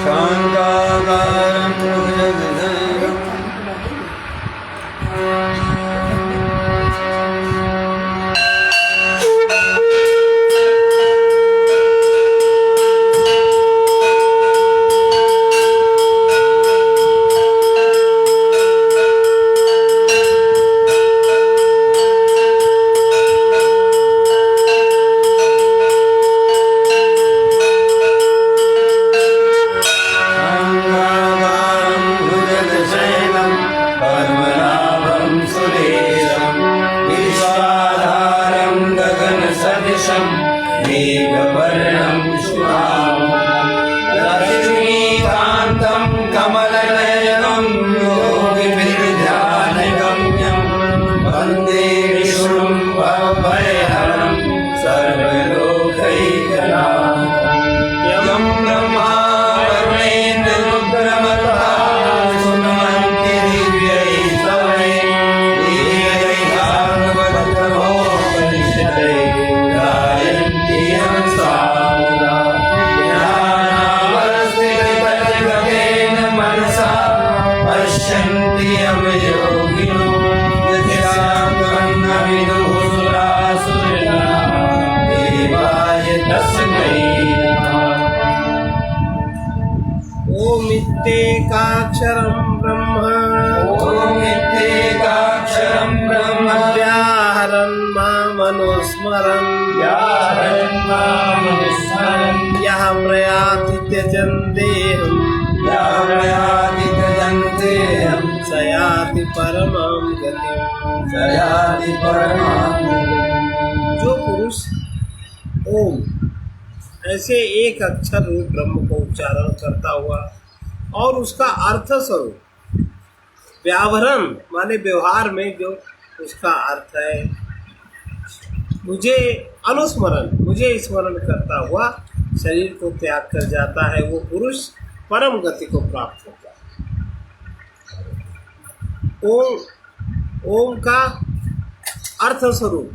शांताकारं भुजगशयनं पद्मनाभं सुरेशं विश्वाधारं गगनसदृशं मेघवर्णं शुभांगं लक्ष्मीकान्तं कमलनयनं योगिभिर्ध्यानगम्यं वन्दे विष्णुं भवभयहरं सर्वलोकैकनाथं यं ब्रह्मा वरुणेन्द्ररुद्रमरुतः सुनन्ति दिव्यैः स्तवैः भागवतमोपनिषदैः गायन्ति यं सामुदा ज्ञानावस्थितजगतेन मनसा पश्यन्ति यं योगिनो यस्यात्मं न विदुः सुरासुरगणाः देवाय तस्मै नमः। ओम इत्येकाक्षरं ब्रह्म ॐ इत्येकाक्षरं ब्रह्म व्याहरन् मामनुस्मरन् व्याहरन् मामनुस्मरन् यः प्रयाति त्यजन् देहं यः प्रयाति त्यजन्तेऽहं स याति परमां गतिम्। स याति परमां गतिम्। जो पुरुष ओम ऐसे एक अक्षर रूप ब्रह्म को उच्चारण करता हुआ और उसका अर्थ स्वरूप व्यावरण माने व्यवहार में जो उसका अर्थ है, मुझे अनुस्मरण मुझे स्मरण करता हुआ शरीर को त्याग कर जाता है, वो पुरुष परम गति को प्राप्त होता है। ओम ओम का अर्थ स्वरूप,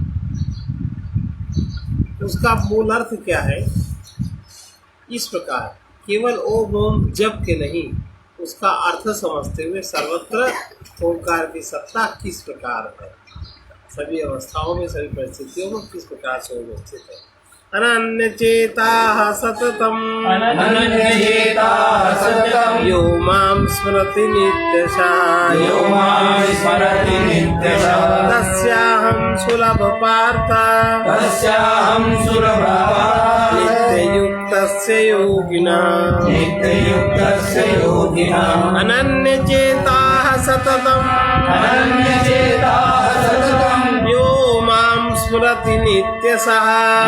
उसका मूल अर्थ क्या है? इस प्रकार केवल ओम ओम जप के नहीं, उसका अर्थ समझते हुए सर्वत्र ओंकार की सत्ता किस प्रकार है, सभी अवस्थाओं में सभी परिस्थितियों में किस प्रकार से उपस्थित है। अनन्य चेता सततम अनन्यचेताः सततं यो मां स्मरति नित्यशः यो मां स्मरति नित्यशः तस्याहं सुलभ पार्थ तस्याहं सुलभः नित्ययुक्तस्य योगिनाम्। नित्ययुक्तस्य योगिनाम् अनन्यचेताः सततम् अनन्यचेताः सततं यो मां स्मरति नित्यशः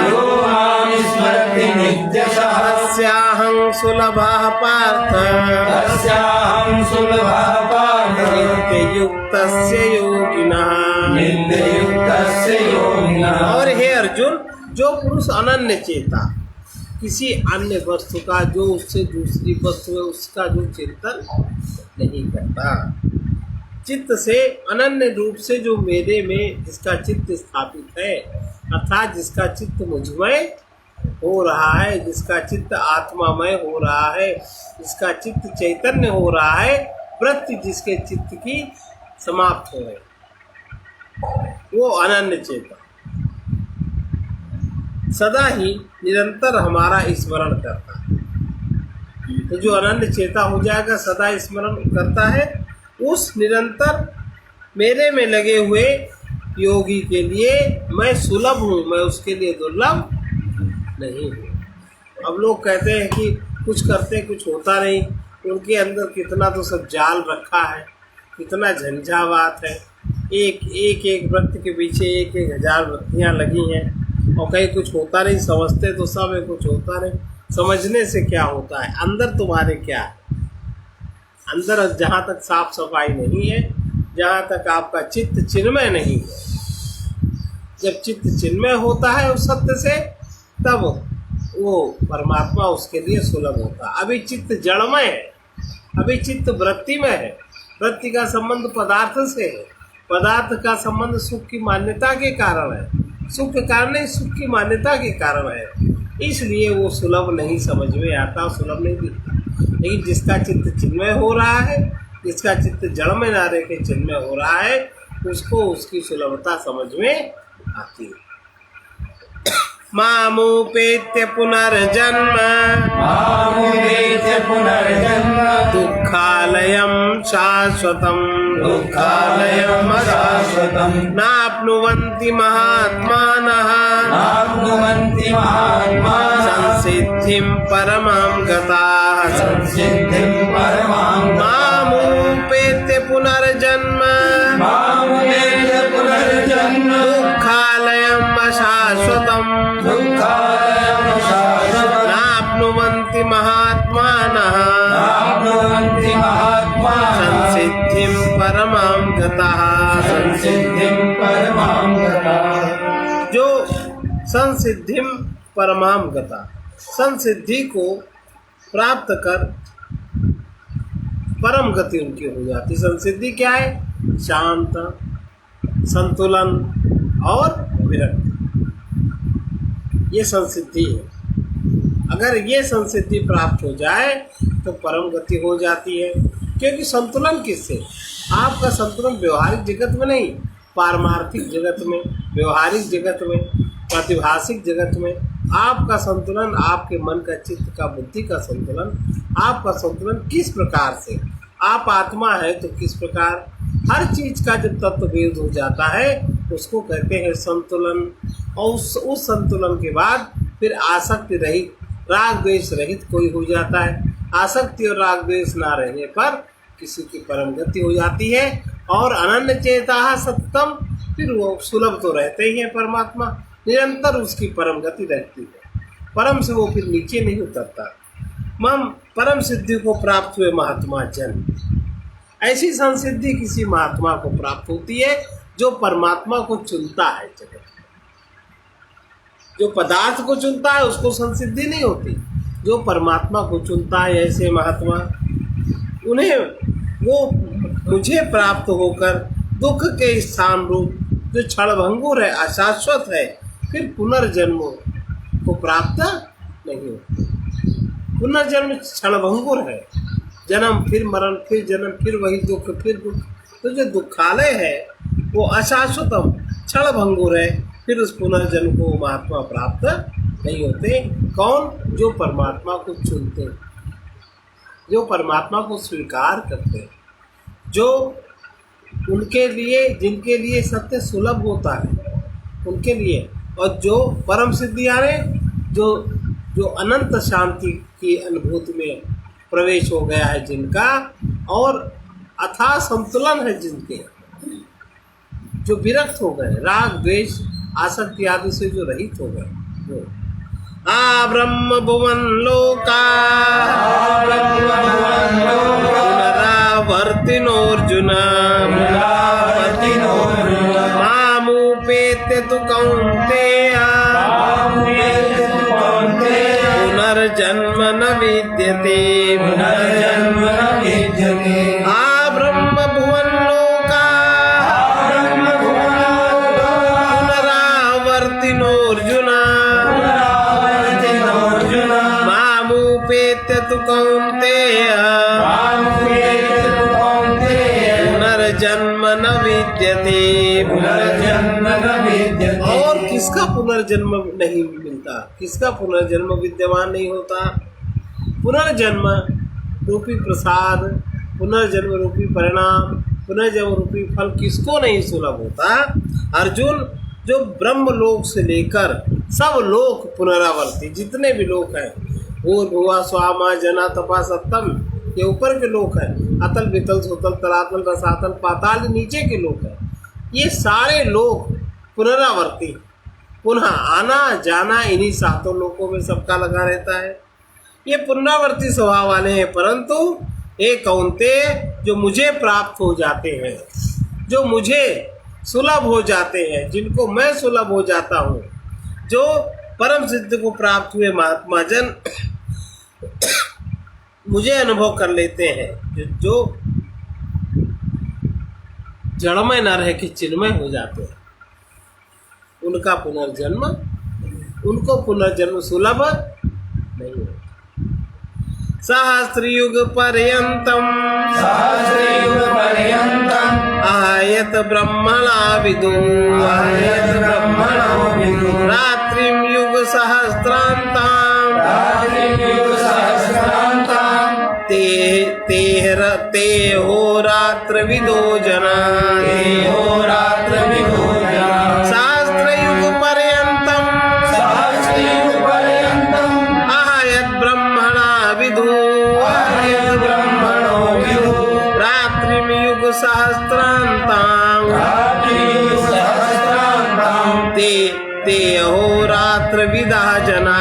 यो मां स्मरति नित्यशः तस्याहं सुलभः पार्थ तस्याहं सुलभः पार्थ नित्ययुक्तस्य योगिनाम्। नित्ययुक्तस्य योगिनाम्। और हे अर्जुन, जो पुरुष अनन्य चेता, किसी अन्य वस्तु का जो उससे दूसरी वस्तु है उसका जो चिंतन नहीं करता, चित्त से अनन्य रूप से जो मेरे में जिसका चित्त स्थापित है, अर्थात जिसका चित्त मुझमय हो रहा है, जिसका चित्त आत्मामय हो रहा है, जिसका चित्त चैतन्य हो रहा है, वृत्ति जिसके चित्त की समाप्त हो गई, वो अनन्य चेता सदा ही निरंतर हमारा स्मरण करता है। तो जो अनन्य चेता हो जाएगा, सदा स्मरण करता है, उस निरंतर मेरे में लगे हुए योगी के लिए मैं सुलभ हूँ, मैं उसके लिए दुर्लभ नहीं हूँ। अब लोग कहते हैं कि कुछ करते कुछ होता नहीं, उनके अंदर कितना तो सब जाल रखा है, कितना झंझावात है, एक वृत्ति के पीछे एक हजार वृत्तियाँ लगी हैं, और कहीं कुछ होता नहीं, समझते तो सब है, कुछ होता नहीं। समझने से क्या होता है? अंदर तुम्हारे क्या है? अंदर जहाँ तक साफ सफाई नहीं है, जहाँ तक आपका चित्त चिन्मय नहीं है, जब चित्त चिन्मय होता है उस सत्य से, तब वो परमात्मा उसके लिए सुलभ होता है। अभी चित्त जड़मय है, अभी चित्त वृत्तिमय है, वृत्ति का संबंध पदार्थ से है, पदार्थ का संबंध सुख की मान्यता के कारण है, सुख के कारण नहीं, सुख की मान्यता के कारण है, इसलिए वो सुलभ नहीं समझ में आता, सुलभ नहीं दिखता। लेकिन जिसका चित्त चिन्मय हो रहा है, जिसका चित्त जड़ में ना रह के चिन्मय हो रहा है, उसको उसकी सुलभता समझ में आती है। मामुपेत्य पुनर्जन्म मामुपेत्य पुनर्जन्म दुःखालयं शाश्वतं दुःखालयम् अशाश्वतम् नाप्नुवन्ति महात्मानः नाप्नुवन्ति महात्मानः संसिद्धिं परमां गताः संसिद्धिं परमां मामुपेत्य पुनर्जन्म मामुपेत्य पुनर्जन्म दुःखालयम् अशाश्वतं दुःखालयम् अशाश्वतम् नाप्नुवन्ति महात्मानः नाप्नुवन्ति महात्मानः संसिद्धिं परमां गताः संसिद्धिं परमां गताः। जो संसिद्धिं परमां गता, संसिद्धि को प्राप्त कर परम गति उनकी हो जाती। संसिद्धि क्या है? शांत, संतुलन और विरक्ति, ये संसिद्धि है। अगर ये संसिद्धि प्राप्त हो जाए तो परम गति हो जाती है। क्योंकि संतुलन किससे? आपका संतुलन व्यवहारिक जगत में नहीं, पारमार्थिक जगत में, व्यवहारिक जगत में, प्रातिभाषिक जगत में आपका संतुलन, आपके मन का, चित्त का, बुद्धि का संतुलन, आपका संतुलन किस प्रकार से, आप आत्मा है तो किस प्रकार, हर चीज का जब तत्व भेद हो जाता है उसको कहते हैं संतुलन। और उस संतुलन के बाद फिर आसक्ति रहित, राग द्वेष रहित कोई हो जाता है। आसक्ति और राग द्वेष ना रहने पर किसी की परम गति हो जाती है। और अनन्य चेता सत्यम, फिर वो सुलभ तो रहते ही है परमात्मा, निरंतर उसकी परम गति रहती है। परम से वो फिर नीचे नहीं उतरता। मम परम सिद्धि को प्राप्त हुए महात्मा जन, ऐसी संसिद्धि किसी महात्मा को प्राप्त होती है जो परमात्मा को चुनता है। जगत में जो पदार्थ को चुनता है उसको संसिद्धि नहीं होती, जो परमात्मा को चुनता है ऐसे महात्मा, उन्हें वो मुझे प्राप्त होकर दुख के स्थान रूप जो क्षणभंगुर है, अशाश्वत है, फिर पुनर्जन्म को प्राप्त नहीं होता। पुनर्जन्म क्षणभंगुर है, जन्म फिर मरण फिर जन्म फिर वही दुख फिर दुख। तो जो दुखालय है वो अशाश्वतम क्षणभंगुर है, फिर उस पुनर्जन्म को महात्मा प्राप्त नहीं होते। कौन? जो परमात्मा को चुनते हैं, जो परमात्मा को स्वीकार करते हैं, जो उनके लिए, जिनके लिए सत्य सुलभ होता है उनके लिए, और जो परम सिद्धि आ रहे, जो अनंत शांति की अनुभूति में प्रवेश हो गया है जिनका, और अथाह संतुलन है जिनके, जो विरक्त हो गए, राग द्वेष आसक्ति आदि से जो रहित हो गए, वो ब्रह्म भुवन लोका पुनरावर्तिनोऽर्जुन मामुपेत्य तु कौन्तेय पुनर्जन्म न विद्यते पुनर्जन्म न विद्यते। ब्रह्म भुवन लोका पुनरावर्तिनोऽर्जुन मामुपेत्य तु कौन्तेय पुनर्जन्म न विद्यते। पुनर्जन्म न विद्यते। और किसका पुनर्जन्म नहीं मिलता, किसका पुनर्जन्म विद्यमान नहीं होता? पुनर्जन्म रूपी प्रसाद, पुनर्जन्म रूपी परिणाम, पुनर्जन्म रूपी फल किसको नहीं सुलभ होता? अर्जुन, जो ब्रह्म लोक से लेकर सब लोक पुनरावर्ती, जितने भी लोक हैं, भूर भुआ स्वामा जना तपा सप्तम, ये ऊपर के लोक हैं, अतल वितल सुतल तलातल रसातल पाताल नीचे के लोक हैं, ये सारे लोक पुनरावर्ती, पुनः आना जाना इन्हीं सातों लोकों में सबका लगा रहता है। ये पुनरावर्ती स्वभाव वाले हैं। परंतु एक कौन्ते, जो मुझे प्राप्त हो जाते हैं, जो मुझे सुलभ हो जाते हैं, जिनको मैं सुलभ हो जाता हूँ, जो परम सिद्ध को प्राप्त हुए महात्मा जन मुझे अनुभव कर लेते हैं, जो जड़मय न रह के चिन्मय हो जाते हैं, उनका पुनर्जन्म, उनको पुनर्जन्म सुलभ नहीं होता। सहस्रयुग पर्यंतम आयत ब्रह्मणा विदु रात्रिम युग सहस्रांताम ते हो रात्र विदो जना सहस्रयुग पर्यंतम आयत ब्रह्मणा विदु रात्रिम युग सहस्रांताम ते हो रात्र विदा जना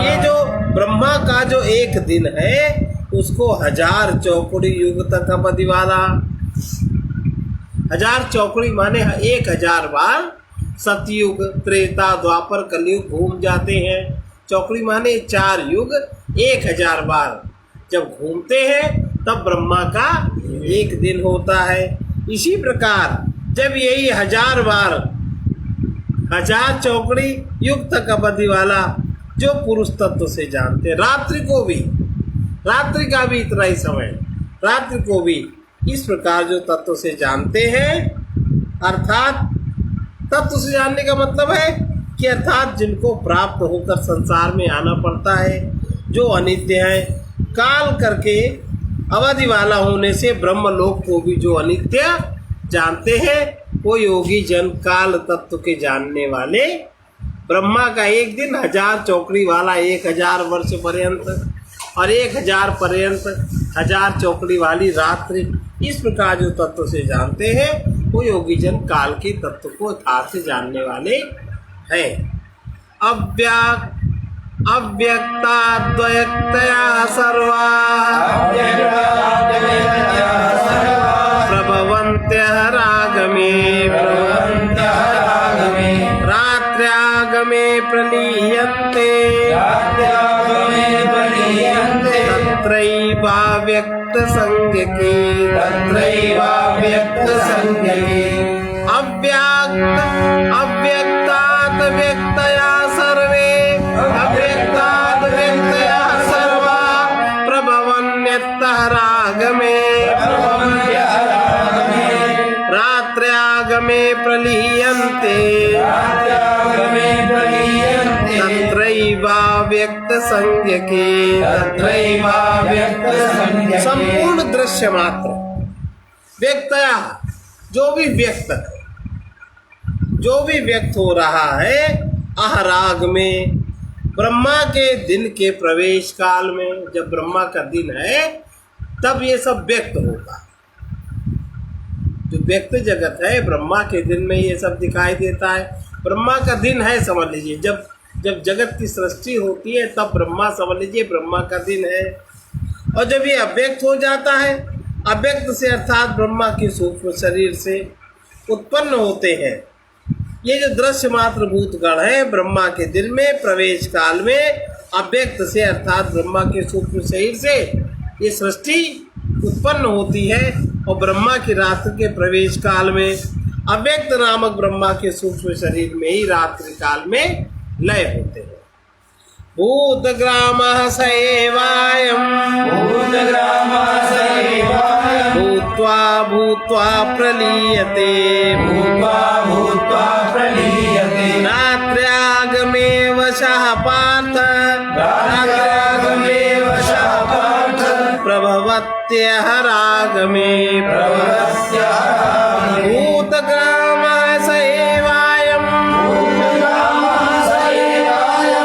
ये जो ब्रह्मा का जो एक दिन है उसको 1000 चौकड़ी युग तक अवधि वाला, 1000 चौकड़ी माने 1000 बार सतयुग त्रेता द्वापर कलयुग घूम जाते हैं। चौकड़ी माने 4 युग 1000 बार जब घूमते हैं तब ब्रह्मा का एक दिन होता है। इसी प्रकार जब यही 1000 बार 1000 चौकड़ी युग तक अवधि वाला जो पुरुष तत्व से जानते, रात्रि का भी इतना ही समय, रात्रि को भी इस प्रकार जो तत्व से जानते हैं, अर्थात तत्व से जानने का मतलब है कि अर्थात जिनको प्राप्त होकर संसार में आना पड़ता है, जो अनित्य है, काल करके अवधि वाला होने से ब्रह्मलोक को भी जो अनित्य जानते हैं, वो योगी जन काल तत्व के जानने वाले ब्रह्मा का एक दिन 1000 चौकड़ी वाला 1000 वर्ष पर्यंत और 1000 पर्यंत 1000 चौकड़ी वाली रात्रि, इस प्रकार जो तत्व से जानते हैं वो योगी जन काल के तत्व को यथार्थ जानने वाले हैं। अव्यक्ताद्वयक्तया सर्वा प्रभवन्त्यः रागमे रात्र्यागमे प्रलीयन्ते तत्रैवाव्यक्तसंज्ञके अव्यक्तात् व्यक्तया सर्वे अव्यक्ताद्व्यक्तया सर्वा प्रभवन्त्यः रागमे रात्र्यागमे प्रलीयन्ते तत्रैवाव्यक्तसंज्ञके संपूर्ण दृश्य मात्र व्यक्तया जो भी व्यक्त हो रहा है अहराग में, ब्रह्मा के दिन के प्रवेश काल में, जब ब्रह्मा का दिन है तब ये सब व्यक्त होगा। जो व्यक्त जगत है ब्रह्मा के दिन में ये सब दिखाई देता है। ब्रह्मा का दिन है समझ लीजिए, जब जगत की सृष्टि होती है तब ब्रह्मा समझ लीजिए ब्रह्मा का दिन है। और जब ये अव्यक्त हो जाता है, अव्यक्त से अर्थात ब्रह्मा के सूक्ष्म शरीर से उत्पन्न होते हैं ये जो दृश्य मात्र भूतगण है, ब्रह्मा के दिन में प्रवेश काल में अव्यक्त से अर्थात ब्रह्मा के सूक्ष्म शरीर से ये सृष्टि उत्पन्न होती है। और ब्रह्मा की रात्रि के प्रवेश काल में अव्यक्त नामक ब्रह्मा के सूक्ष्म शरीर में ही रात्रि काल में लय होते हैं। भूतग्रामः स एवायम् भूत्वा भूत्वा प्रलीयते रात्र्यागमे वशः पार्थ प्रभवत्यः रागमे भूतग्रामः स एवायम्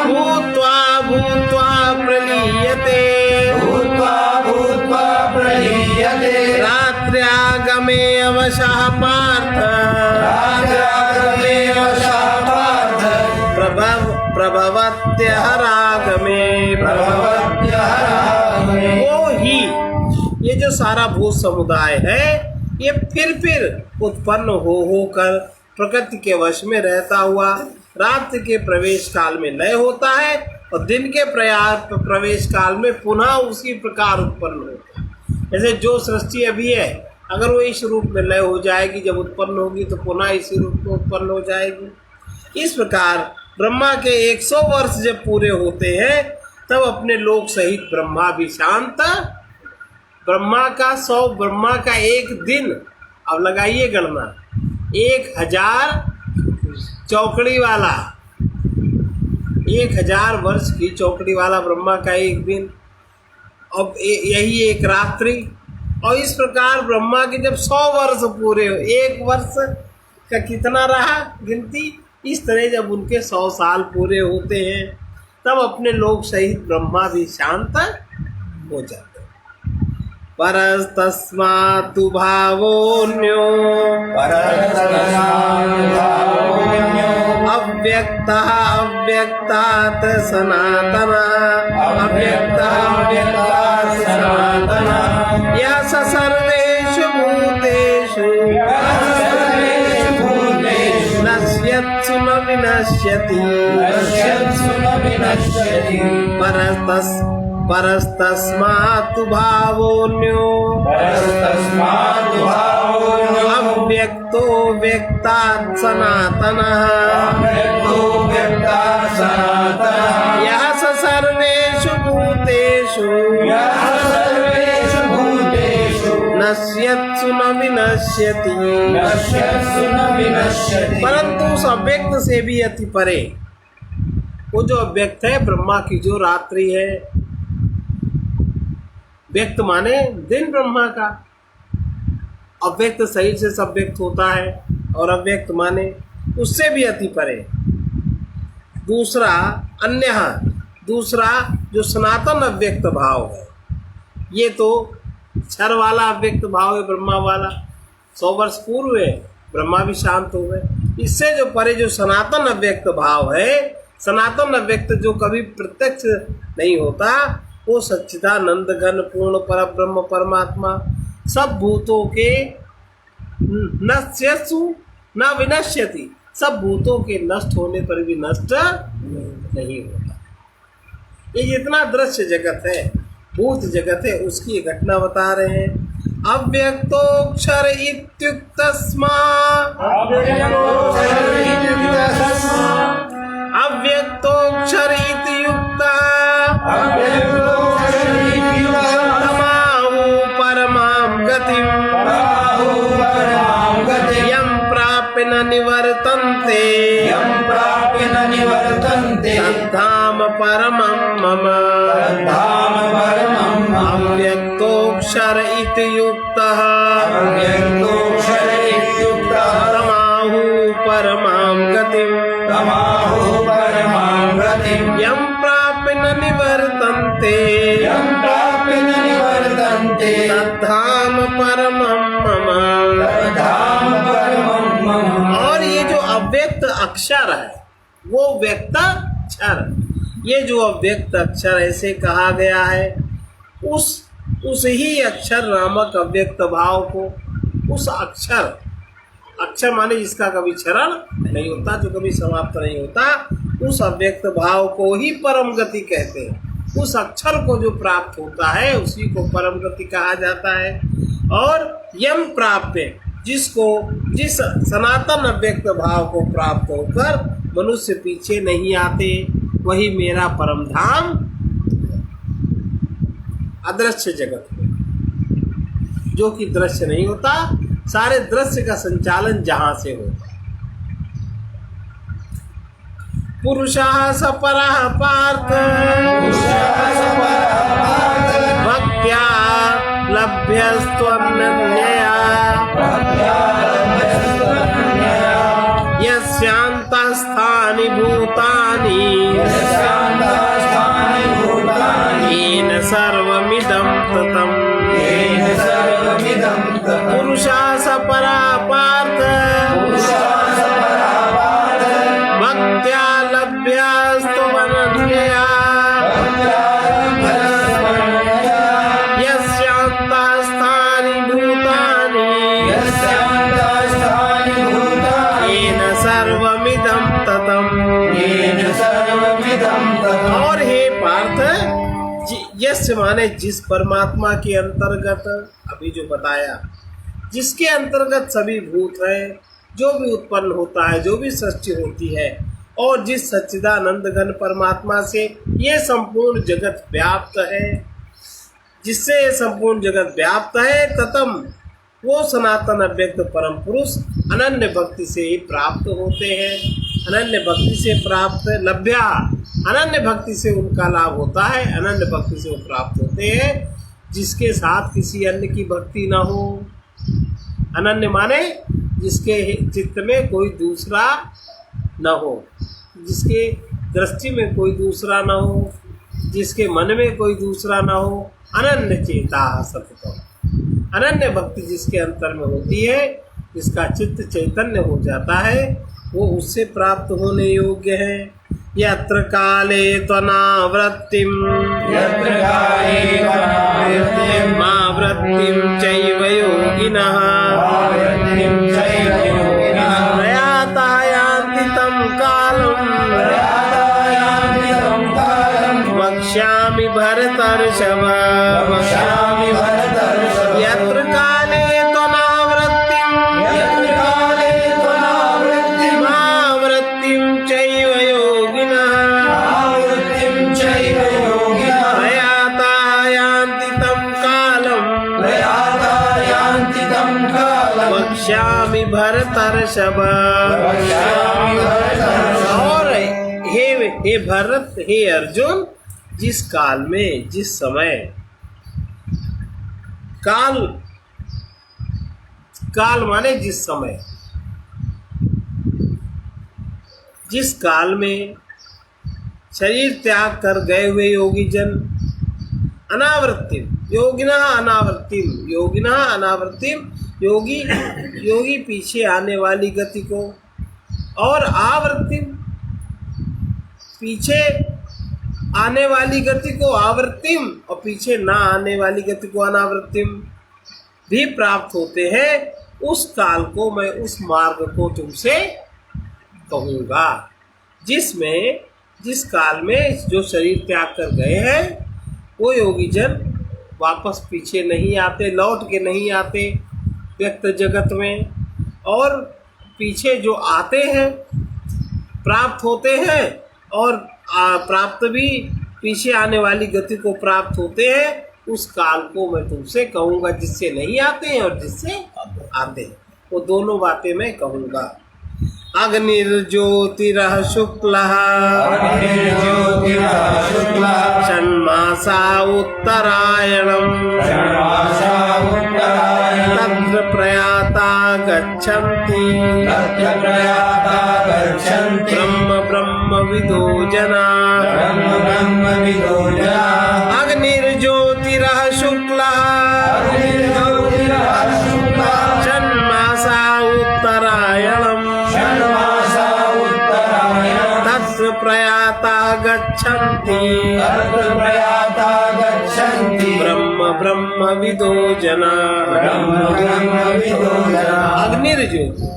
भूत्वा भूत्वा प्रलीयते रात्र्यागमे वशः पार्थ प्रभवत्यः रागमे वो ही ये जो सारा भूत समुदाय है ये फिर उत्पन्न होकर प्रकृति के वश में रहता हुआ रात्रि के प्रवेश काल में लय होता है और दिन के प्रवेश काल में पुनः उसी प्रकार उत्पन्न होता है। जैसे जो सृष्टि अभी है, अगर वो इस रूप में लय हो जाएगी, जब उत्पन्न होगी तो पुनः इसी रूप में उत्पन्न हो जाएगी। इस प्रकार ब्रह्मा के 100 वर्ष जब पूरे होते हैं तब अपने लोक सहित ब्रह्मा भी शांत। ब्रह्मा का एक दिन, अब लगाइए गणना, 1000 चौकड़ी वाला, 1000 वर्ष की चौकड़ी वाला ब्रह्मा का एक दिन, अब यही एक रात्रि। और इस प्रकार ब्रह्मा के जब 100 वर्ष पूरे हो, एक वर्ष का कितना रहा गिनती, इस तरह जब उनके 100 साल पूरे होते हैं तब अपने लोक सहित ब्रह्मा भी शांत हो जाते हैं। परस्तस्मातु भावोऽन्यो अव्यक्तः अव्यक्तात् सनातनः यः स सर्वेषु भूतेषु नश्यत्सु न विनश्यति परस्तस्मातु भावोऽन्यो अव्यक्तो व्यक्तात् सनातनः यः स सर्वेषु भूतेषु नश्यत्सु न विनश्यति। परंतु उस अव्यक्त से भी अति परे, वो जो अव्यक्त है, ब्रह्मा की जो रात्रि है, व्यक्त माने दिन ब्रह्मा का, अव्यक्त शरीर से सब व्यक्त होता है, और अव्यक्त माने उससे भी अति परे। दूसरा जो सनातन अव्यक्त भाव है, ये तो क्षर वाला अव्यक्त भाव है ब्रह्मा वाला। 100 वर्ष पूर्व है, ब्रह्मा भी शांत हो गए। इससे जो परे जो सनातन अव्यक्त भाव है, सनातन अव्यक्त जो कभी प्रत्यक्ष नहीं होता, वो सच्चिदानंद घन पूर्ण पर ब्रह्म परमात्मा, सब भूतों के नश्यसु न विनश्यति, सब भूतों के नष्ट होने पर भी नष्ट नहीं होता। ये जितना दृश्य जगत है, भूत जगत है, उसकी ये घटना बता रहे हैं। अव्यक्तोक्षर इत्युक्तस्मा अव्यक्तोक्षर इत्युक्ता तमाहु परमां गतिं यं प्राप्य न निवर्तन्ते तद्धाम परमं मम। अव्यक्तोक्षर इत्युक्तः तमाहु परमां गतिं यं प्राप्य न निवर्तन्ते तद्धाम परमं मम। और ये जो अव्यक्त अक्षर है, वो व्यक्त अक्षर, ये जो अव्यक्त अक्षर ऐसे कहा गया है, उस ही अक्षर नामक अव्यक्त भाव को, उस अक्षर माने जिसका कभी क्षरण नहीं होता, जो कभी समाप्त नहीं होता, उस अव्यक्त भाव को ही परम गति कहते हैं। उस अक्षर को जो प्राप्त होता है उसी को परम गति कहा जाता है। और यम प्राप्य, जिस सनातन अव्यक्त भाव को प्राप्त होकर मनुष्य पीछे नहीं आते, वही मेरा परम धाम अदृश्य जगत में, जो कि दृश्य नहीं होता, सारे दृश्य का संचालन जहां से होता है। पुरुषः स परः पार्थ भक्त्या लभ्यस्त्वनन्यया यस्यान्तस्थानि भूतानि येन सर्वमिदं ततम्। पुरुषः स परः पार्थ भक्त्या लभ्यस्त्वनन्यया यस्यान्तस्थानि भूतानि येन सर्वमिदं ततम्। यस्य माने जिस परमात्मा के अंतर्गत, अभी जो बताया, जिसके अंतर्गत सभी भूत है, जो भी उत्पन्न होता है, जो भी सृष्टि होती है, और जिस सच्चिदानंद घन परमात्मा से ये संपूर्ण जगत व्याप्त है, जिससे ये संपूर्ण जगत व्याप्त है, ततम वो सनातन अव्यक्त परम पुरुष अनन्य भक्ति से ही प्राप्त होते हैं। अनन्य भक्ति से प्राप्त लभ्या, अनन्य भक्ति से उनका लाभ होता है, अनन्य भक्ति से वो प्राप्त होते हैं जिसके साथ किसी अन्य की भक्ति न हो। अनन्य माने जिसके चित्त में कोई दूसरा न हो, जिसके दृष्टि में कोई दूसरा न हो, जिसके मन में कोई दूसरा न हो। अनन्य चेता सततम, अनन्य भक्ति जिसके अंतर में होती है, जिसका चित्त चैतन्य हो जाता है, वो उससे प्राप्त होने योग्य है। यत्र काले त्वनावृत्तिम यत्र काले त्वनावृत्तिम मावृत्तिम चैव योगिनः मावृत्तिं चैव योगिनः प्रयाता यान्ति तं कालं प्रयातायान्ति तं कालं वक्ष्यामि भरतर्षभ। वक्ष्यामि भरतर्षभ। यत्र काले त्वनावृत्तिम यत्र काले त्वनावृत्तिं मावृत्तिं चैव योगिनः मावृत्तिं चैव योगिनः प्रयाता यान्ति तं कालं प्रयातायान्ति तं कालं वक्ष्यामि भरतर्षभ। वक्ष्यामि भरतर्षभ। और हे भरत, हे अर्जुन, जिस काल में, जिस समय, काल माने जिस समय, जिस काल में शरीर त्याग कर गए हुए योगी जन, अनावृत्तिम योगिनः अनावृत्तिम, योगिनः अनावृत्तिम योगी पीछे आने वाली गति को, और आवृत्तिम पीछे आने वाली गति को आवृत्तिम, और पीछे ना आने वाली गति को अनावृत्तिम भी प्राप्त होते हैं। उस काल को मैं, उस मार्ग को तुमसे कहूँगा जिसमें, जिस काल में जो शरीर त्याग कर गए हैं वो योगी जन वापस पीछे नहीं आते, लौट के नहीं आते व्यक्त जगत में, और पीछे जो आते हैं प्राप्त होते हैं, और प्राप्त भी पीछे आने वाली गति को प्राप्त होते हैं। उस काल को मैं तुमसे कहूँगा जिससे नहीं आते हैं और जिससे आते हैं, वो दोनों बातें मैं कहूँगा। अग्निर्ज्योतिरः शुक्लः अग्निर्ज्योतिरः शुक्लः षण्मासा उत्तरायणम् षण्मासा उत्तरायणम् तत्र प्रयाता गच्छन्ति तत्र प्रयाता गच्छन्ति ब्रह्मविदो जनाः। ब्रह्मविदो जनाः। अग्निर्ज्योतिरः शुक्लः अग्निर्ज्योतिरः शुक्लः षण्मासा उत्तरायणम् षण्मासा उत्तरायणम् तत्र प्रयाता गच्छन्ति तत्र प्रयाता गच्छन्ति ब्रह्मविदो जनाः। ब्रह्मविदो जनाः। अग्निर्ज्योति,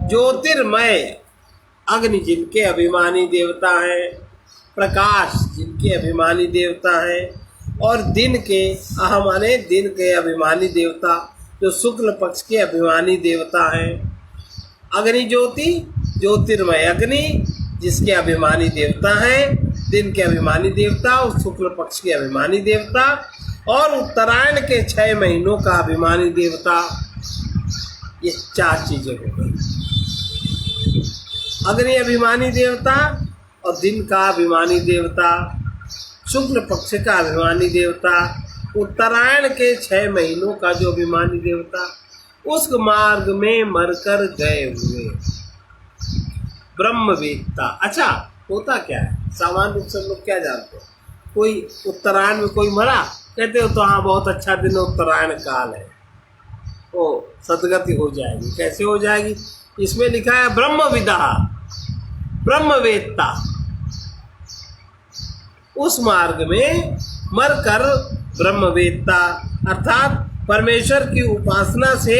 ज्योतिर्मय, अग्नि जिनके अभिमानी देवता हैं, प्रकाश जिनके अभिमानी देवता हैं, और दिन के, माने दिन के अभिमानी देवता जो शुक्ल पक्ष के अभिमानी देवता हैं। अग्नि ज्योति, ज्योतिर्मय अग्नि जिसके अभिमानी देवता हैं, दिन के अभिमानी देवता और शुक्ल पक्ष के अभिमानी देवता, और उत्तरायण के 6 महीनों का अभिमानी देवता। ये 4 चीजें हो गई। अग्नि अभिमानी देवता और दिन का अभिमानी देवता, शुक्ल पक्ष का अभिमानी देवता, उत्तरायण के 6 महीनों का जो अभिमानी देवता, उस मार्ग में मरकर गए हुए ब्रह्मवेत्ता। अच्छा, होता क्या है, सामान्य रूप से लोग क्या जानते हैं, कोई उत्तरायण में कोई मरा, कहते हो तो हाँ बहुत अच्छा दिन उत्तरायण काल है, वो सदगति हो जाएगी। कैसे हो जाएगी? इसमें लिखा है ब्रह्मविदा, ब्रह्मवेत्ता। उस मार्ग में मरकर ब्रह्मवेत्ता अर्थात परमेश्वर की उपासना से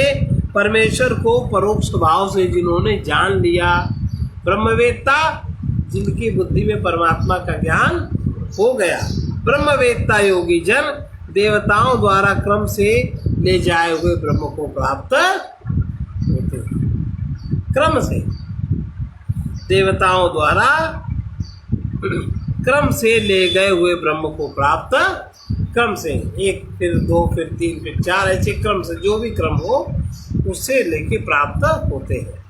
परमेश्वर को परोक्ष भाव से जिन्होंने जान लिया, ब्रह्मवेत्ता जिनकी बुद्धि में परमात्मा का ज्ञान हो गया, ब्रह्मवेत्ता योगी जन देवताओं द्वारा क्रम से ले जाए हुए ब्रह्म को प्राप्त होते हैं। क्रम से देवताओं द्वारा क्रम से ले गए हुए ब्रह्म को प्राप्त, क्रम से 1 फिर 2 फिर 3 फिर 4 ऐसे क्रम से जो भी क्रम हो उससे लेके प्राप्त होते हैं।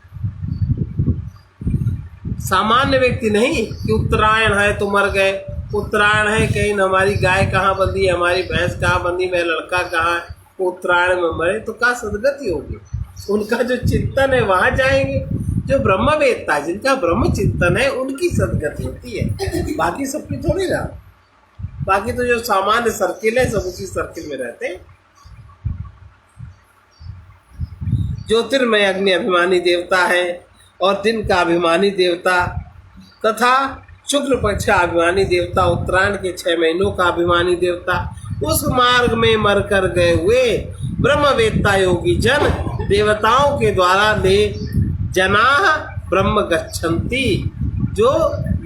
सामान्य व्यक्ति नहीं कि उत्तरायण है तो मर गए, उत्तरायण है कहीं हमारी गाय कहाँ बंधी है, हमारी भैंस कहाँ बंधी, मेरा लड़का कहाँ है, वो उत्तरायण में मरे तो क्या सदगति होगी। उनका जो चिंतन है वहाँ जाएंगे। जो ब्रह्मवेत्ता जिनका ब्रह्म चिंतन है उनकी सदगति होती है, बाकी सबकी थोड़ी ना। बाकी तो जो सामान्य सर्किल है सब उसी सर्किल में रहते हैं। ज्योतिर्मय अग्नि अभिमानी देवता है और दिन का अभिमानी देवता तथा शुक्ल पक्ष का अभिमानी देवता, उत्तरायण के 6 महीनों का अभिमानी देवता, उस मार्ग में मरकर गए हुए ब्रह्मवेत्ता योगी जन देवताओं के द्वारा ले जनाः ब्रह्म गच्छन्ति, जो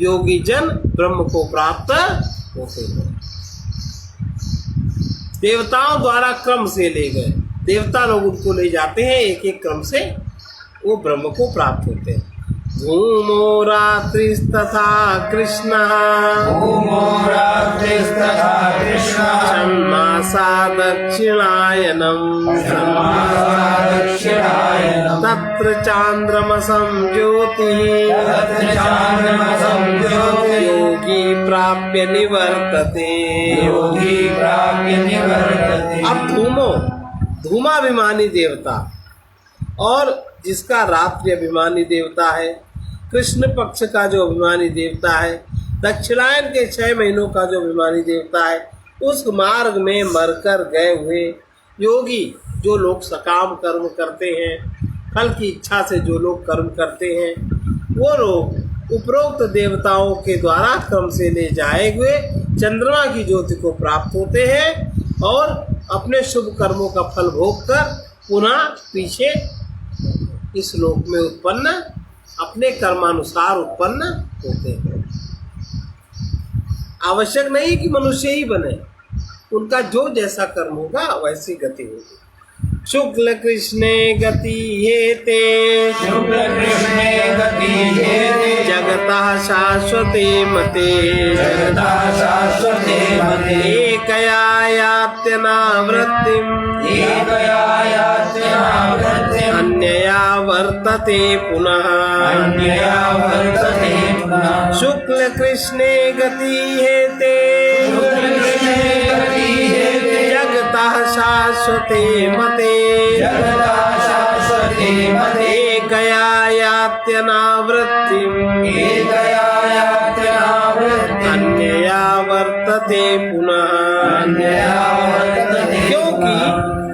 योगी जन ब्रह्म को प्राप्त होते हैं। देवताओं द्वारा क्रम से ले गए, देवता लोग उनको ले जाते हैं एक एक क्रम से, वो ब्रह्म को प्राप्त होते हैं। धूमो रात्रिस्तथा कृष्णः, धूमो रात्रिस्तथा कृष्णः, षण्मासा दक्षिणायनम्, षण्मासा दक्षिणायनम्, तत्र चान्द्रमसं ज्योतिः, तत्र चान्द्रमसं ज्योतिः, योगी प्राप्य निवर्तते, योगी प्राप्य निवर्तते। अब धूमाभिमानी देवता और जिसका रात्रि अभिमानी देवता है, कृष्ण पक्ष का जो अभिमानी देवता है, दक्षिणायन के 6 महीनों का जो अभिमानी देवता है, उस मार्ग में मरकर गए हुए योगी जो लोग सकाम कर्म करते हैं, फल की इच्छा से जो लोग कर्म करते हैं, वो लोग उपरोक्त देवताओं के द्वारा क्रम से ले जाए हुए चंद्रमा की ज्योति को प्राप्त होते हैं और अपने शुभ कर्मों का फल भोग कर पुनः पीछे इस लोक में उत्पन्न अपने कर्मानुसार उत्पन्न होते हैं। आवश्यक नहीं कि मनुष्य ही बने, उनका जो जैसा कर्म होगा वैसी गति होगी। शुक्ल कृष्णे गति हेते, शुक्ल कृष्णे गति हेते, जगतः शाश्वते मते, जगतः शाश्वते मते, एकया यात्यनावृत्तिम्, एकया यात्यनावृत्तिम्, अन्यया वर्तते पुनः, अन्यया वर्तते पुनः। शुक्ल कृष्णे गति हेते, शुक्ल कृष्णे गति हेते, जगतः शाश्वते मते, जगतः शाश्वते मते, एकया यात्यनावृत्तिम्, एकया यात्यनावृत्तिम्, अन्यया वर्तते पुनः। अन्यया वर्तते। क्योंकि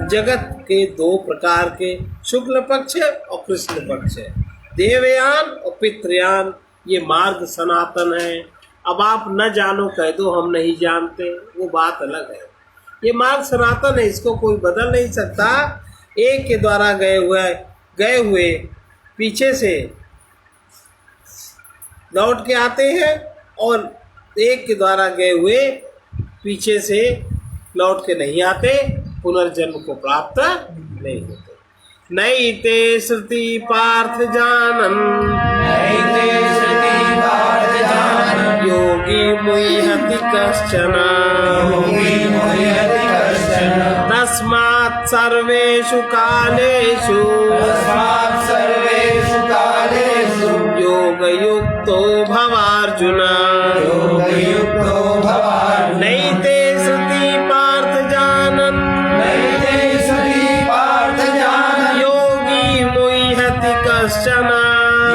जगत के 2 प्रकार के शुक्ल पक्ष और कृष्ण पक्ष है, देवयान और पितृयान, ये मार्ग सनातन है। अब आप न जानो कह दो हम नहीं जानते, वो बात अलग है। ये मार्ग सनातन है, इसको कोई बदल नहीं सकता। एक के द्वारा गए हुए पीछे से लौट के आते हैं और एक के द्वारा गए हुए पीछे से लौट के नहीं आते, पुनर्जन्म को प्राप्त नहीं होते। नैते श्रुति पार्थ जानन्, नैते श्रुति पार्थ जानन्, योगी मुह्यति कश्चन, योगी मुह्यति कश्चन, तस्मात् सर्वेषु कालेषु, तस्मात् सर्वेषु कालेषु, योगयुक्तो भवार्जुन, योगयुक्तो भवार्जुन। नैते श्रुति पार्थ जानन्, नैते श्रुति पार्थ जानन्, योगी मुह्यति कश्चन,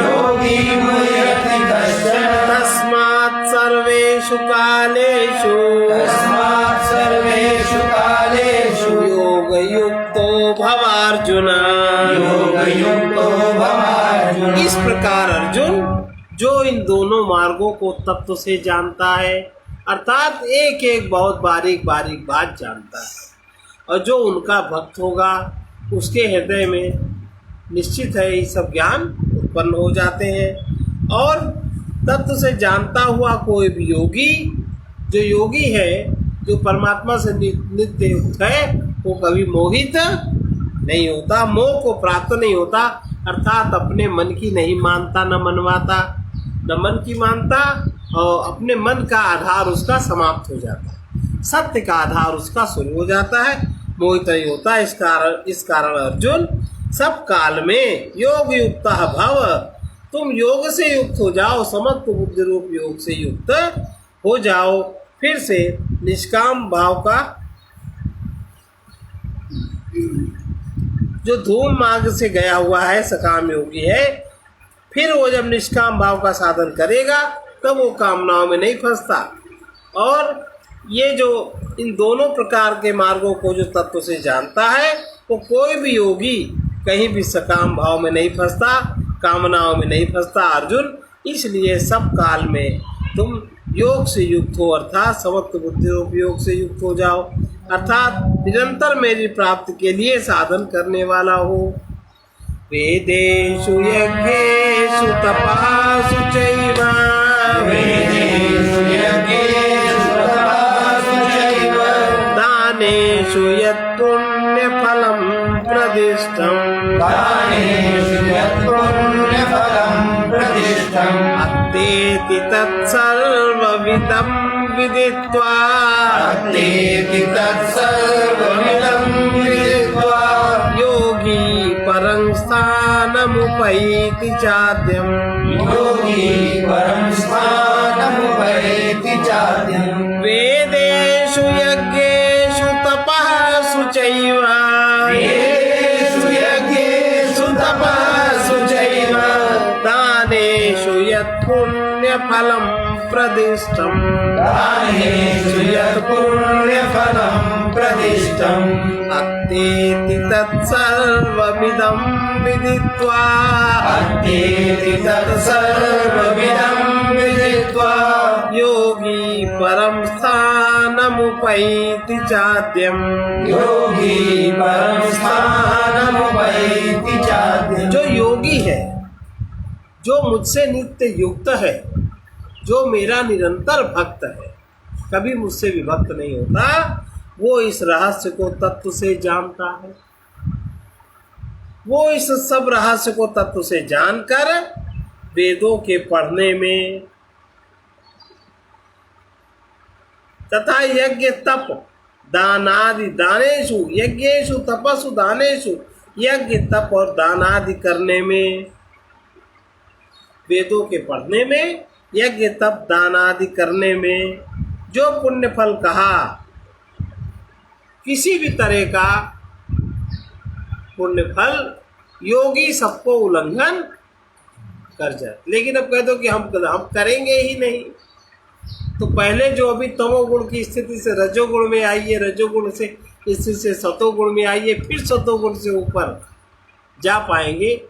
योगी मुह्यति कश्चन, तस्मात् सर्वेषु कालेषु, तस्मात् सर्वेषु कालेषु, योगयुक्तो भवार्जुन। योगयुक्तो भवार्जुन। इस प्रकार अर्जुन जो इन दोनों मार्गों को तत्व से जानता है, अर्थात एक एक बहुत बारीक बारीक बात जानता है, और जो उनका भक्त होगा उसके हृदय में निश्चित है ये सब ज्ञान उत्पन्न हो जाते हैं। और तत्व से जानता हुआ कोई भी योगी जो योगी है, जो परमात्मा से नित्य युक्त है, वो कभी मोहित नहीं होता, मोह को प्राप्त नहीं होता, अर्थात अपने मन की नहीं मानता, न मनवाता, न मन की मानता, और अपने मन का आधार उसका समाप्त हो जाता है, सत्य का आधार उसका शुरू हो जाता है, मोहित नहीं होता। इस कारण अर्जुन सब काल में योग युक्त भव, तुम योग से युक्त हो जाओ, समस्त बुद्धि रूप योग से युक्त हो जाओ। फिर से निष्काम भाव का, जो धूम मार्ग से गया हुआ है सकाम योगी है, फिर वो जब निष्काम भाव का साधन करेगा तब वो कामनाओं में नहीं फंसता। और ये जो इन दोनों प्रकार के मार्गों को जो तत्व से जानता है, वो कोई भी योगी कहीं भी सकाम भाव में नहीं फंसता, कामनाओं में नहीं फंसता अर्जुन। इसलिए सब काल में तुम योग से युक्त हो, अर्थात समस्त बुद्धि रूप योग से युक्त हो जाओ, अर्थात निरंतर मेरी प्राप्ति के लिए साधन करने वाला हो। वेदेषु यज्ञेषु तपासु चैव, वेदेषु यज्ञेषु तपासु चैव, दानेषु यत्पुण्यफलं प्रदिष्टम्, दानेषु यत्पुण्यफलं प्रतिष्ठम्, अत्तेति तत्सर्वविदं विदित्वा, अत्तेति तत्सर्वमिदं विदित्वा, योगी परं स्थानमुपैति चाद्यम्, योगी परं स्थानमुपैति चाद्यम्, वेदेषु यज्ञेषु तपःसु चैव, वेदेषु यज्ञेषु तपःसु चैव, दानेषु यत्पुण्यफलं प्रदिष्टम्, दानेषु यत्पुण्यफलं प्रतिष्ठम्, अत्तेति तत्सर्वमिदं विदित्वा, अत्तेति तत्सर्वमिदं विदित्वा, योगी परं स्थानमुपैति चाद्यम्, योगी परं स्थानमुपैति चाद्यम्। जो योगी है, जो मुझसे नित्य युक्त है, जो मेरा निरंतर भक्त है, कभी मुझसे विभक्त नहीं होता, वो इस रहस्य को तत्व से जानता है। वो इस सब रहस्य को तत्व से जानकर वेदों के पढ़ने में तथा यज्ञ तप दानादि दानेषु, यज्ञेषु तपस्सु दानेषु, यज्ञ तप और दानादि करने में, वेदों के पढ़ने में, यज्ञ तप दान आदि करने में जो पुण्य फल कहा, किसी भी तरह का पुण्य फल योगी सबको उल्लंघन कर जाए। लेकिन अब कह दो कि हम करेंगे ही नहीं, तो पहले जो अभी तमोगुण की स्थिति से रजोगुण में आइए, रजोगुण से स्थिति से सतोगुण में आइए, फिर सतोगुण से ऊपर जा पाएंगे,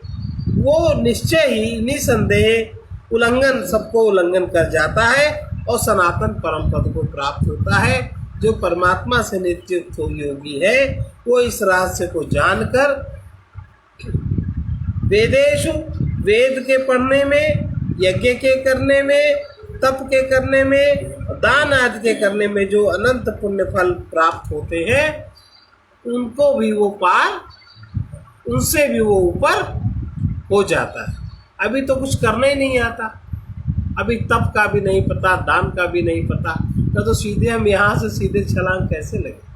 वो निश्चय ही निसंदेह उल्लंघन, सबको उल्लंघन कर जाता है और सनातन परम पद को प्राप्त होता है। जो परमात्मा से नित्य योगी है, वो इस रहस्य को जानकर वेदेषु, वेद के पढ़ने में, यज्ञ के करने में, तप के करने में, दान आदि के करने में जो अनंत पुण्य फल प्राप्त होते हैं, उनको भी वो पार, उनसे भी वो ऊपर हो जाता है। अभी तो कुछ करना ही नहीं आता, अभी तप का भी नहीं पता, दान का भी नहीं पता, तो सीधे हम यहाँ से सीधे छलांग कैसे लगे।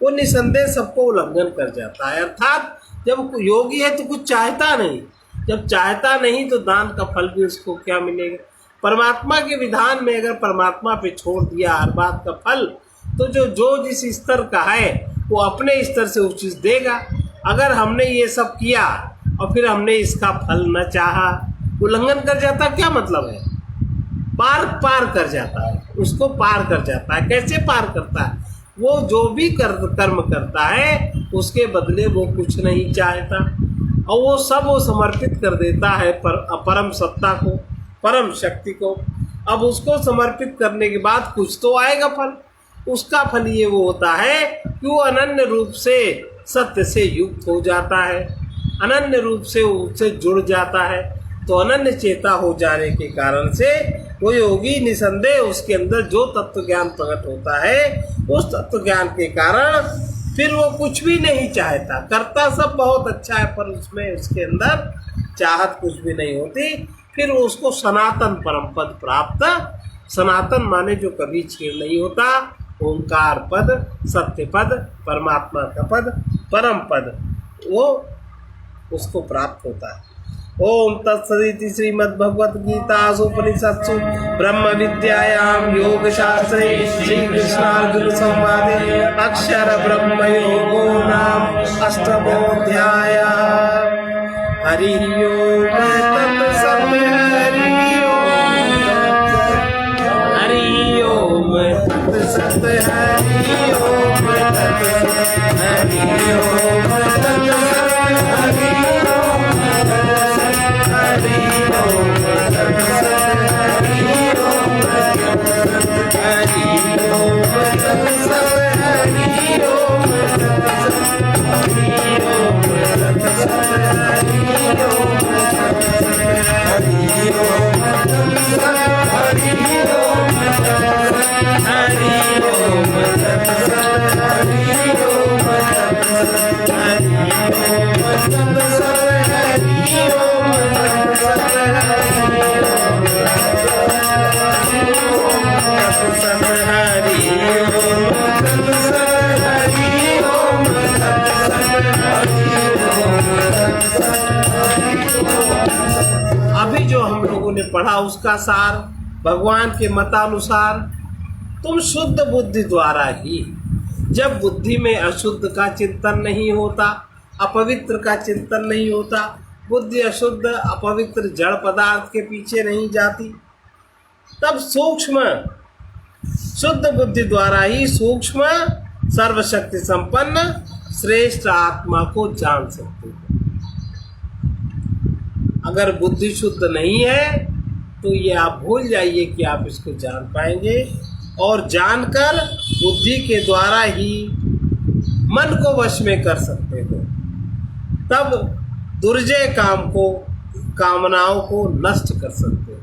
वो निसंदेह सबको उल्लंघन कर जाता है। अर्थात जब योगी है तो कुछ चाहता नहीं, जब चाहता नहीं तो दान का फल भी उसको क्या मिलेगा। परमात्मा के विधान में अगर परमात्मा पे छोड़ दिया हर बात का फल, तो जो जिस स्तर का है वो अपने स्तर से वो चीज़ देगा। अगर हमने ये सब किया और फिर हमने इसका फल न चाहा, उल्लंघन कर जाता, क्या मतलब है, पार कर जाता है, उसको पार कर जाता है। कैसे पार करता है, वो जो भी कर्म करता है उसके बदले वो कुछ नहीं चाहता और वो सब वो समर्पित कर देता है परम सत्ता को, परम शक्ति को। अब उसको समर्पित करने के बाद कुछ तो आएगा फल, उसका फल ये वो होता है कि वो अनन्य रूप से सत्य से युक्त हो जाता है, अनन्य रूप से उससे जुड़ जाता है। तो अनन्य चेता हो जाने के कारण से वो योगी निसंदेह उसके अंदर जो तत्व ज्ञान प्रकट होता है, उस तत्व ज्ञान के कारण फिर वो कुछ भी नहीं चाहता, करता सब बहुत अच्छा है पर उसमें उसके अंदर चाहत कुछ भी नहीं होती। फिर वो उसको सनातन परम पद प्राप्त, सनातन माने जो कभी छीड़ नहीं होता, ओंकार पद, सत्य पद, परमात्मा का पद, परम पद, वो उसको प्राप्त होता है। ओम तत्सदिति श्रीमद्भगवद्गीतासूपनिषत्सु ब्रह्म विद्यायां योग शास्त्रे श्री कृष्णार्जुन संवादे अक्षर ब्रह्म योगो नाम अष्टमोऽध्याय। हरि ओम तत्सत्। हरि ओम तत्सत्। हरि ओम तत्सत्। हरि ओम तत्सत्। अभी जो हम लोगों ने पढ़ा उसका सार भगवान के मतानुसार तुम शुद्ध बुद्धि द्वारा ही, जब बुद्धि में अशुद्ध का चिंतन नहीं होता, अपवित्र का चिंतन नहीं होता, बुद्धि अशुद्ध अपवित्र जड़ पदार्थ के पीछे नहीं जाती, तब सूक्ष्म शुद्ध बुद्धि द्वारा ही सूक्ष्म सर्वशक्ति संपन्न श्रेष्ठ आत्मा को जान सकते हैं। अगर बुद्धि शुद्ध नहीं है तो ये आप भूल जाइए कि आप इसको जान पाएंगे, और जानकर बुद्धि के द्वारा ही मन को वश में कर सकते हो, तब दुर्जय काम को, कामनाओं को नष्ट कर सकते हो।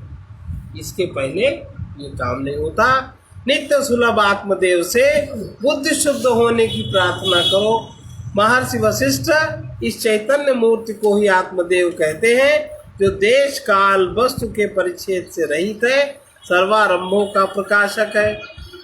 इसके पहले ये काम नहीं होता। नित्य सुलभ आत्मदेव से बुद्धि शुद्ध होने की प्रार्थना करो। महर्षि वशिष्ठ इस चैतन्य मूर्ति को ही आत्मदेव कहते हैं, जो देश काल वस्तु के परिच्छेद से रहित है, सर्वारंभों का प्रकाशक है,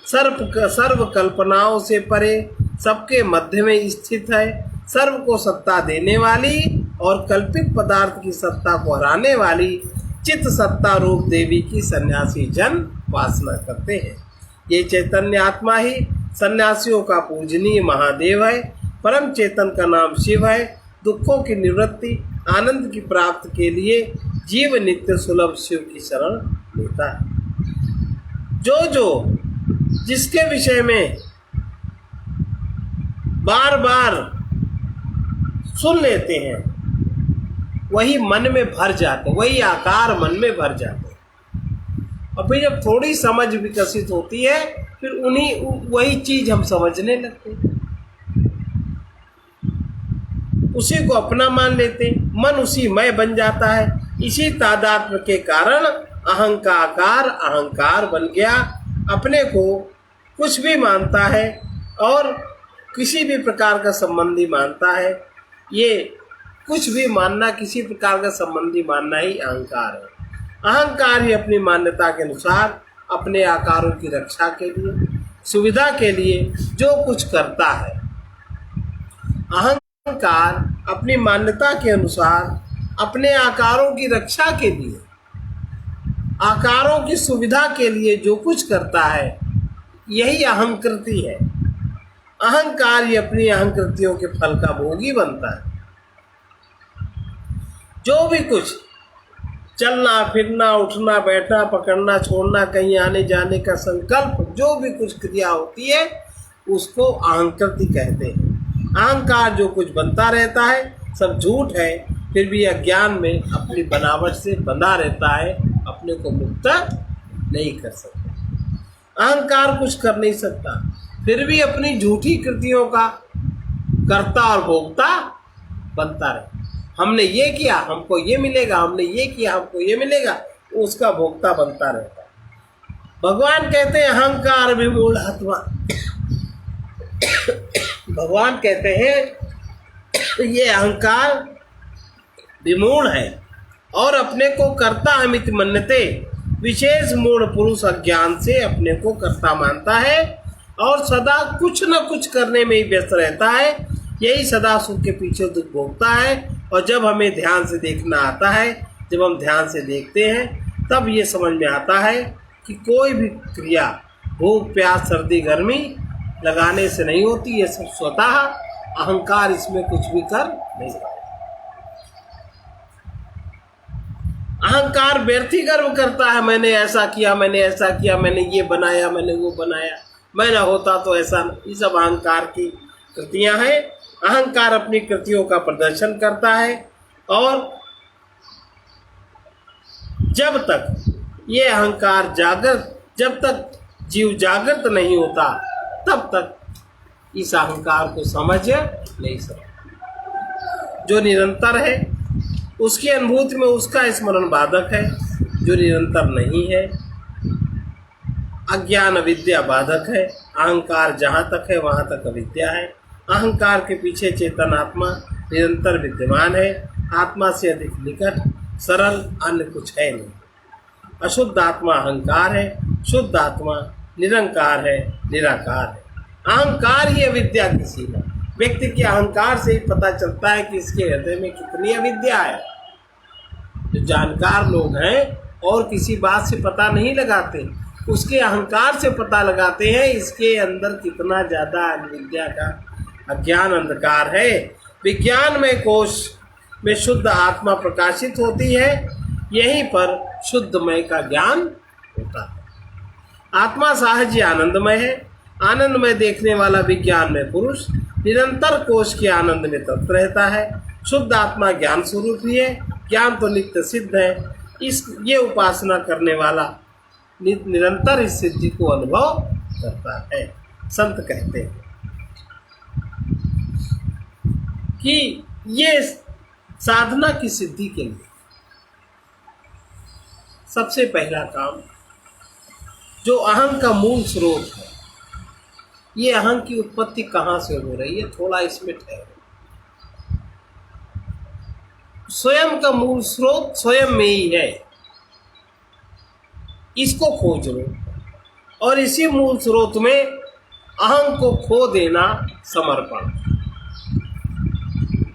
सर्व कल्पनाओं से परे, सबके मध्य में स्थित है, सर्व को सत्ता देने वाली और कल्पित पदार्थ की सत्ता को हराने वाली चित्त सत्ता रूप देवी की सन्यासी जन उपासना करते हैं। ये चैतन्य आत्मा ही सन्यासियों का पूजनीय महादेव है। परम चेतन का नाम शिव है। दुखों की निवृत्ति, आनंद की प्राप्ति के लिए जीव नित्य सुलभ शिव की शरण लेता है। जो जिसके विषय में बार बार सुन लेते हैं, वही मन में भर जाते, वही आकार मन में भर जाते। और फिर जब थोड़ी समझ विकसित होती है, फिर वही चीज हम समझने लगते हैं, उसी को अपना मान लेते, मन उसी मय बन जाता है। इसी तादात्म्य के कारण अहंकार अहंकार बन गया, अपने को कुछ भी मानता है और किसी भी प्रकार का संबंधी मानता है। ये कुछ भी मानना, किसी प्रकार का संबंधी मानना ही अहंकार है। अहंकार ही अपनी मान्यता के अनुसार अपने आकारों की रक्षा के लिए, सुविधा के लिए जो कुछ करता है। अहंकार अपनी मान्यता के अनुसार अपने आकारों की रक्षा के लिए, आकारों की सुविधा के लिए जो कुछ करता है, यही अहंकृति है। अहंकार ही अपनी अहंकृतियों के फल का भोगी बनता है। जो भी कुछ चलना फिरना, उठना बैठना, पकड़ना छोड़ना, कहीं आने जाने का संकल्प, जो भी कुछ क्रिया होती है उसको अहंकृति कहते हैं। अहंकार जो कुछ बनता रहता है सब झूठ है, फिर भी अज्ञान में अपनी बनावट से बंधा रहता है, अपने को मुक्त नहीं कर सकता। अहंकार कुछ कर नहीं सकता, फिर भी अपनी झूठी कृतियों का कर्ता और भोक्ता बनता रहे। हमने ये किया हमको ये मिलेगा, हमने ये किया हमको ये मिलेगा, उसका भोक्ता बनता रहता है। भगवान कहते हैं अहंकार विमूढ़ आत्मा। भगवान कहते हैं ये अहंकार विमूढ़ है और अपने को कर्ता अमित मन्यते, विशेष मूढ़ पुरुष अज्ञान से अपने को कर्ता मानता है और सदा कुछ न कुछ करने में ही व्यस्त रहता है। यही सदा सुख के पीछे दुख भोगता है। और जब हमें ध्यान से देखना आता है, जब हम ध्यान से देखते हैं, तब ये समझ में आता है कि कोई भी क्रिया भूख प्यास सर्दी गर्मी लगाने से नहीं होती। ये सब स्वतः अहंकार इसमें कुछ भी कर नहीं सकता। अहंकार व्यर्थी गर्व करता है, मैंने ऐसा किया, मैंने ऐसा किया, मैंने ये बनाया, मैंने वो बनाया, मैं ना होता तो ऐसा। ये सब अहंकार की कृतियां हैं। अहंकार अपनी कृतियों का प्रदर्शन करता है और जब तक ये अहंकार जब तक जीव जागृत नहीं होता, तब तक इस अहंकार को समझ नहीं सकता। जो निरंतर है उसकी अनुभूति में उसका स्मरण बाधक है, जो निरंतर नहीं है अज्ञान अविद्या बाधक है। अहंकार जहाँ तक है वहाँ तक अविद्या है। अहंकार के पीछे चेतन आत्मा निरंतर विद्यमान है। आत्मा से अधिक निकट सरल अन्य कुछ है नहीं। अशुद्ध आत्मा अहंकार है, शुद्ध आत्मा निरंकार है, निराकार है। अहंकार ही अविद्या की सीमा। व्यक्ति के अहंकार से ही पता चलता है कि इसके हृदय में कितनी अविद्या है। जो जानकार लोग हैं और किसी बात से पता नहीं लगाते, उसके अहंकार से पता लगाते हैं इसके अंदर कितना ज़्यादा अविद्या का अज्ञान अंधकार है। विज्ञान में कोश में शुद्ध आत्मा प्रकाशित होती है, यहीं पर शुद्धमय का ज्ञान होता है। आत्मा सहज आनंदमय है। आनंदमय देखने वाला विज्ञान में पुरुष निरंतर कोश के आनंद में तत्पर रहता है। शुद्ध आत्मा ज्ञान स्वरूप ही है। ज्ञान तो नित्य सिद्ध है। ये उपासना करने वाला निरंतर इस सिद्धि को अनुभव करता है। संत कहते हैं कि ये साधना की सिद्धि के लिए सबसे पहला काम, जो अहं का मूल स्रोत है, ये अहं की उत्पत्ति कहाँ से हो रही है, थोड़ा इसमें ठहरो। स्वयं का मूल स्रोत स्वयं में ही है, इसको खोज लो और इसी मूल स्रोत में अहं को खो देना समर्पण।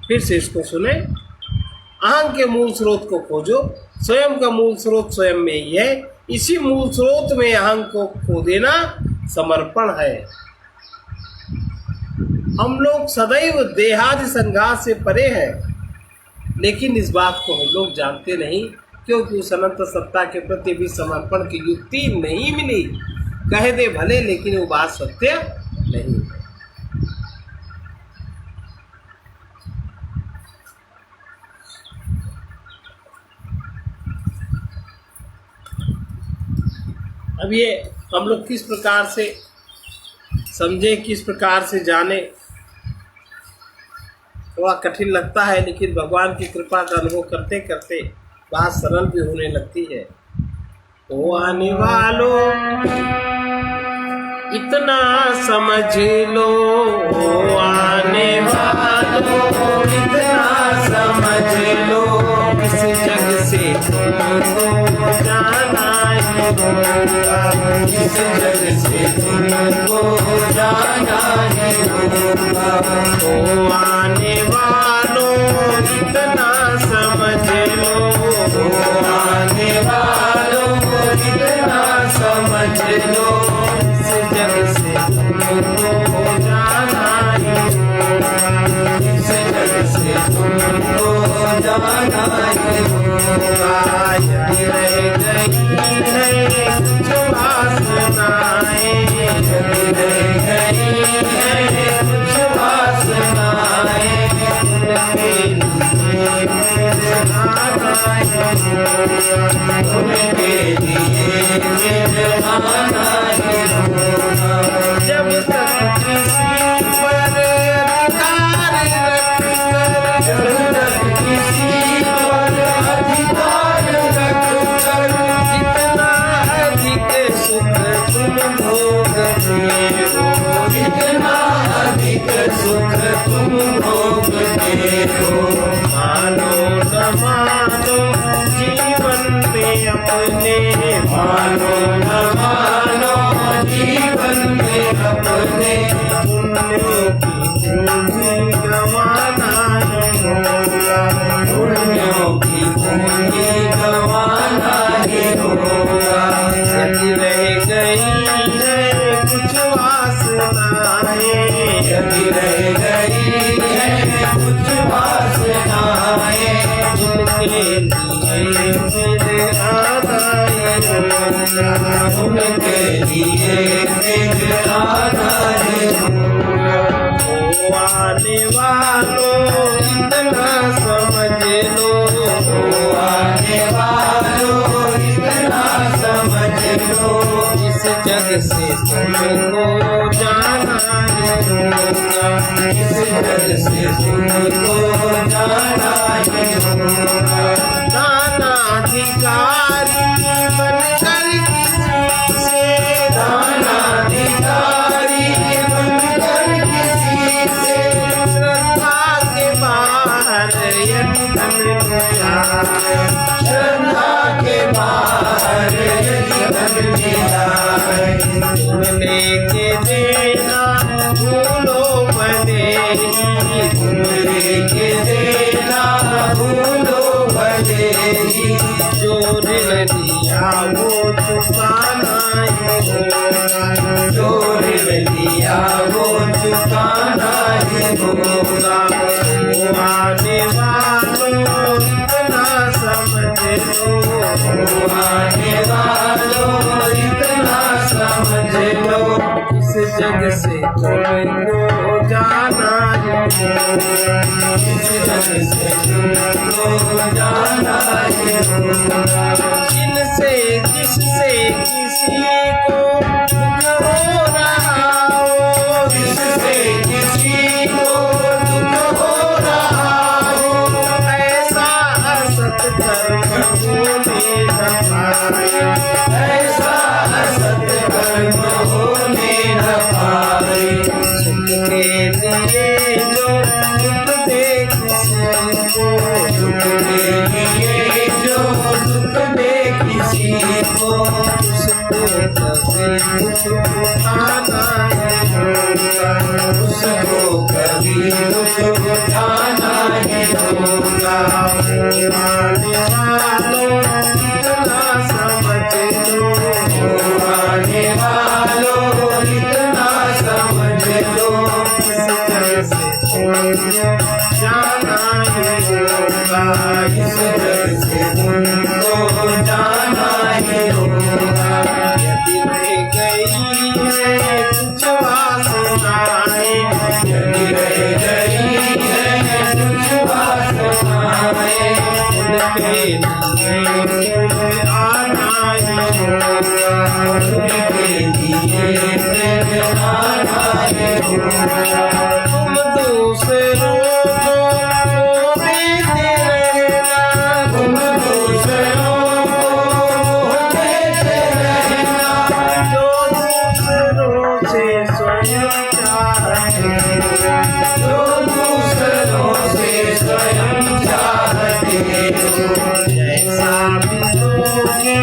फिर से इसको सुने। अहं के मूल स्रोत को खोजो। स्वयं का मूल स्रोत स्वयं में ही है, इसी मूल स्रोत में अहं को खो देना समर्पण है। हम लोग सदैव देहादि संघात से परे हैं, लेकिन इस बात को हम लोग जानते नहीं, क्योंकि उस अनंत सत्ता के प्रति भी समर्पण की युक्ति नहीं मिली। कह दे भले, लेकिन वो बात सत्य नहीं है। अब ये हम लोग किस प्रकार से समझे, किस प्रकार से जाने, थोड़ा कठिन लगता है, लेकिन भगवान की कृपा का अनुभव करते करते बात सरल भी होने लगती है। ओ आने वालों इतना समझ लो, ओ आने वालों इतना समझ लो, इस जग से तुमको जाना ही होगा, इस जग से तुमको जाना ही होगा। ओ आने वालों इतना समझ लो, ओ आने वालों इतना समझ लो, इस जग से तुमको जाना ही होगा, इस जग से तुमको जाना ही होगा। यही रह गई है कुछ वासनाएं, यही रह गई है कुछ वासनाएं, उनके लिए मिलना ही होगा। जब तक किसी पर अधिकार रखकर, जब तक किसी पर अधिकार रखकर जितना अधिक सुख तुम भोगते हो। मानो न मानो जीवन में अपने, मानो न मानो जीवन में अपने, पुण्यों की पूंजी गंवाना ही होगा। पुण्यों की पूंजी गंवाना ही होगा। यदि रह गई है कुछ वासनाएं, यदि रह गई है कुछ वासनाएं, उनके लिए फिर आदाय होगा। उनके लिए फिर आदाय होगा। ओ आने वालों इतना समझ लो, ओ आने वालों इतना समझ लो, इस जग से तुमको जाना ही होगा। इस जग से तुमको जाना ही होगा। दानाधिकारी बनकर किसी से, दानाधिकारी बनकर किसी से, श्रद्धा के बाहर यदि धन मिला, श्रद्धा के बाहर यदि धन मिला है, तुम लेके देना भूलो भले ही, तुम लेके देना भूलो भले ही, जो ऋण दिया वो चुकाना ही होगा। जो ऋण दिया वो चुकाना ही होगा। वो आने वालों इतना समझ लो, ओ आने वालों इतना समझ लो, इस जग से तुमको जाना ही होगा। इस जग से तुमको जाना ही होगा। जिनसे जिससे किसी को दुख हो रहा हो, जिससे किसी को दुख हो रहा हो, ऐसा असत कर्म होने न पाए। ऐसा असत कर्म होने न पाए। सुख के लिए जो दुख दे किसी को, दुख के लिए जो दुख दे किसी को, उसको कभी दुख उठाना ही होगा। उसको कभी दुख उठाना ही होगा। आने वालों इतना समझ लो, ओ आने वालों इतना समझ लो, इस जग से तुमको जाना ही होगा। इस जग से तुमको जाना ही होगा। यदि रह गई है कुछ वासनाएं, यदि रह गई है कुछ वासनाएं, उनके लिए फिर आना ही होगा। उनके लिए फिर आना ही होगा। तुम दूसरों को देते रहना, तुम दूसरों को देते रहना, जो दूसरों से स्वयं चाहते, जो दूसरों से स्वयं चाहते हो। जैसा भी दोगे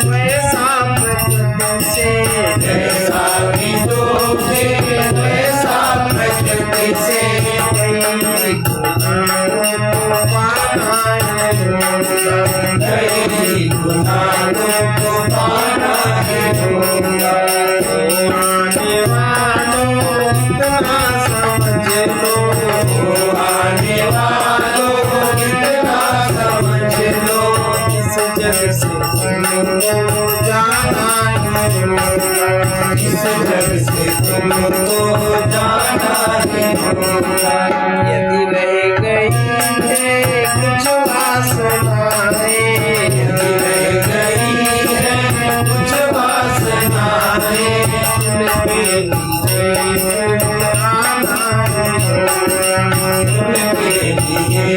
वैसा प्रकृति से, जैसा भी दोगे वैसा प्रकृति से, कई गुनाहों को पाना ही होगा। कई गुनाहों को पाना ही होगा। आने वालों इतना समझ लो, ओ आने वालों इतना समझ लो, इस जग से तुमको जाना ही होगा। इस जग से तुमको जाना ही होगा। यदि रह गई है कुछ वासनाएं, यदि रह गई है कुछ वासनाएं, उनके लिए फिर आना ही होगा। उनके लिए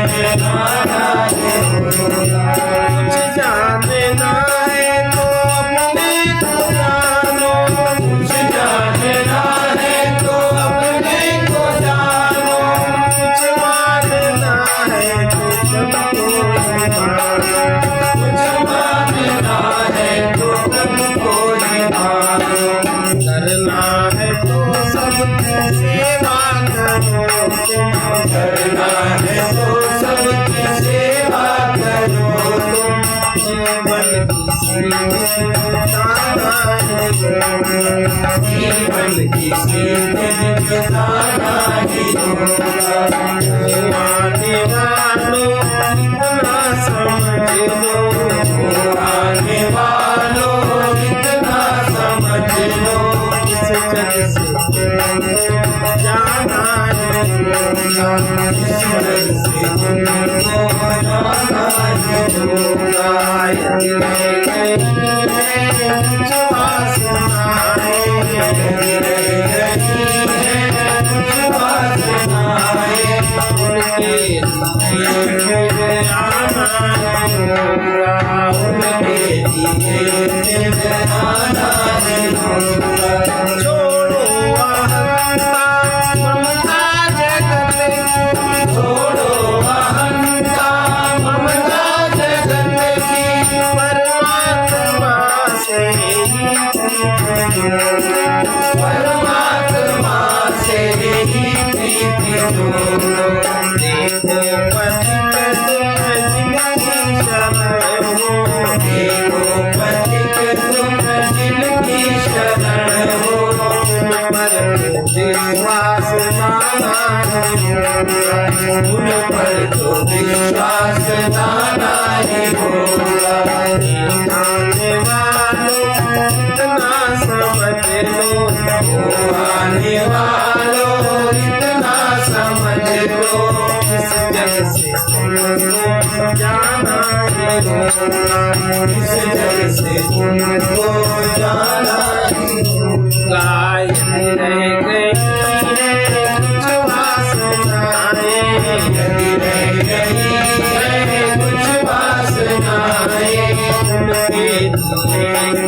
फिर आना ही होगा। कुछ जानना है तो अपने को जानो, कुछ जानना है तो अपने को जानो, सबको निभाना। कुछ मानना है तो सबको निभाना। करना है तो सबकी सेवा करो तुम। करना है तो सबकी सेवा करो तुम। जीवन की सीधी बताना है जीवन की सीधी बताना ही होगा। आने वालों इतना समझ लो। आने वालों इतना समझ लो। इस जग से जाना है इस जग से तुमको जाना ही होगा। यदि रह गई है कुछ वासनाएं, यदि रह गई है कुछ वासनाएं, उनके लिए फिर आना होगा। उनके लिए फिर आना ही होगा। छोड़ो अहंता ममता जगत की, छोड़ो अहंता ममता जगत की। परमात्मा से ही परमात्मा से ही प्रीति जोड़ो। देखो पथिक तुम जिनकी शरण हो। देखो पथिक तुम जिनकी शरण हो। उन पर विश्वास लाना होगा। उन पर तो विश्वास लाना ही होगा। आने वालों इतना समझ लो। आने वालों इतना समझ लो। इस जग से तुमको जाना ही होगा। इस जग से तुमको जाना ही होगा। यदि रह गई है कुछ वासनाएं, यदि रह गई है कुछ वासनाएं, उनके लिए फिर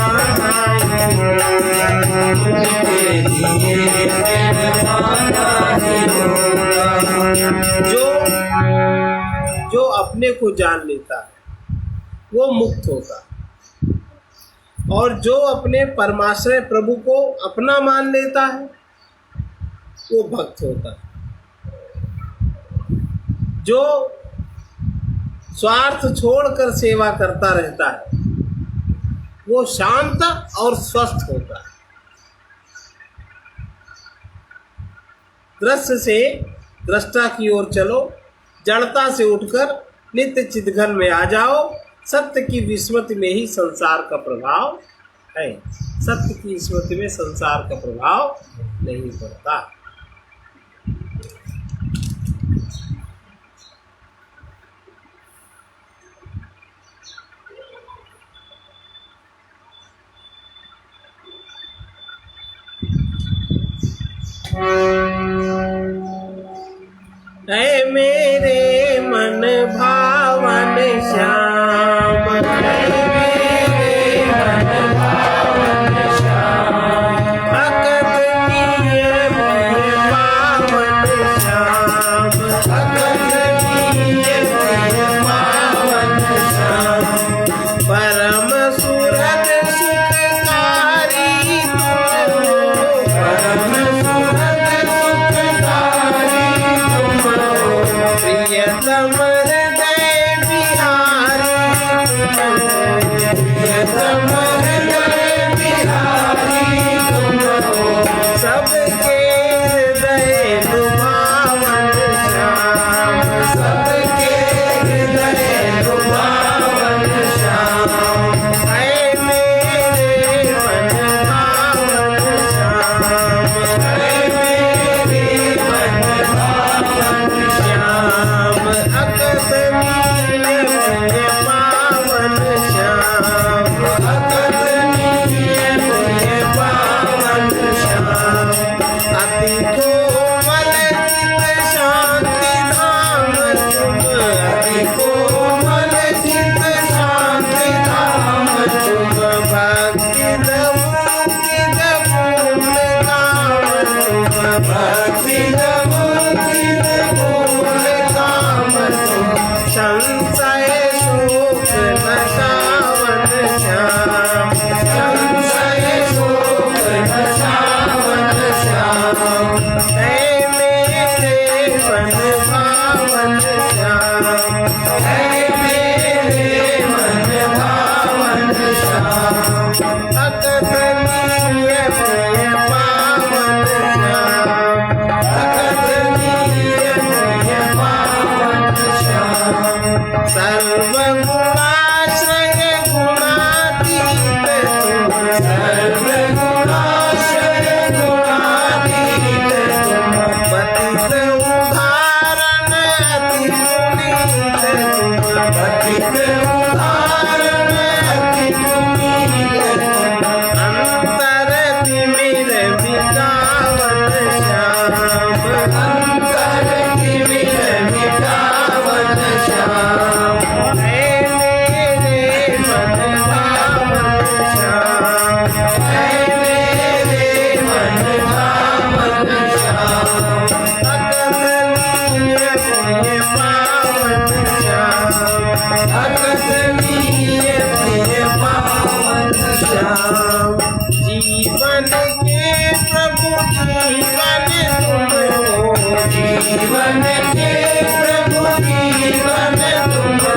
आना ही होगा। उनके लिए फिर आना ही होगा। जो अपने को जान लेता है वो मुक्त होता है, और जो अपने परमाश्रय प्रभु को अपना मान लेता है वो भक्त होता है। जो स्वार्थ छोड़कर सेवा करता रहता है वो शांत और स्वस्थ होता है। दृश्य से दृष्टा की ओर चलो, जड़ता से उठकर नित्य चिदघन में आ जाओ। सत्य की विस्मृति में ही संसार का प्रभाव है। सत्य की स्मृति में संसार का प्रभाव नहीं पड़ता। ऐ मेरे मन भावन श्याम, ऐ मेरे मन भावन श्याम, भगत किए प्रिय पावन श्याम, भगत किए प्रिय पावन श्याम। परम सुरत सुखकारी तुम हो, परम सुरत सुखकारी तुम हो। प्रियतम हृदय बिहारी तुम हो, प्रियतम हृदय बिहारी तुम हो। सबके हृदय लुभावन श्याम, सबके हृदय लुभावन श्याम। ऐ मेरे मन भावन श्याम, ऐ मेरे मन भावन श्याम। अकदमीय प्रिय पावन श्याम, अकदमीय प्रिय पावन श्याम। अति कोमल चित शांति धाम तुम संशय शोक नशावन श्याम, संशय शोक नशावन श्याम, है मेरे मन भावन श्याम, है मेरे मन भावन श्याम, अकथनीय प्रिय पावन श्याम, अकथनीय प्रिय पावन श्याम, सर्वगुणाश्रय गुणातीत तुम, सर्वगुणाश्रय गुणातीत तुम, पतित उदाहरण अति पुनीत तुम, पतित उदाहरण अति पुनीत तुम, अंतर तिमिर मिटावन श्याम, अंतर तिमिर मिटावन श्याम, है मेरे मन भावन श्याम, है मेरे मन भावन श्याम, अकथनीय प्रिय पावन श्याम, अकथनीय प्रिय पावन श्याम, जीवन के प्रभु जीवन तुम हो, जीवन के प्रभु जीवन तुम हो,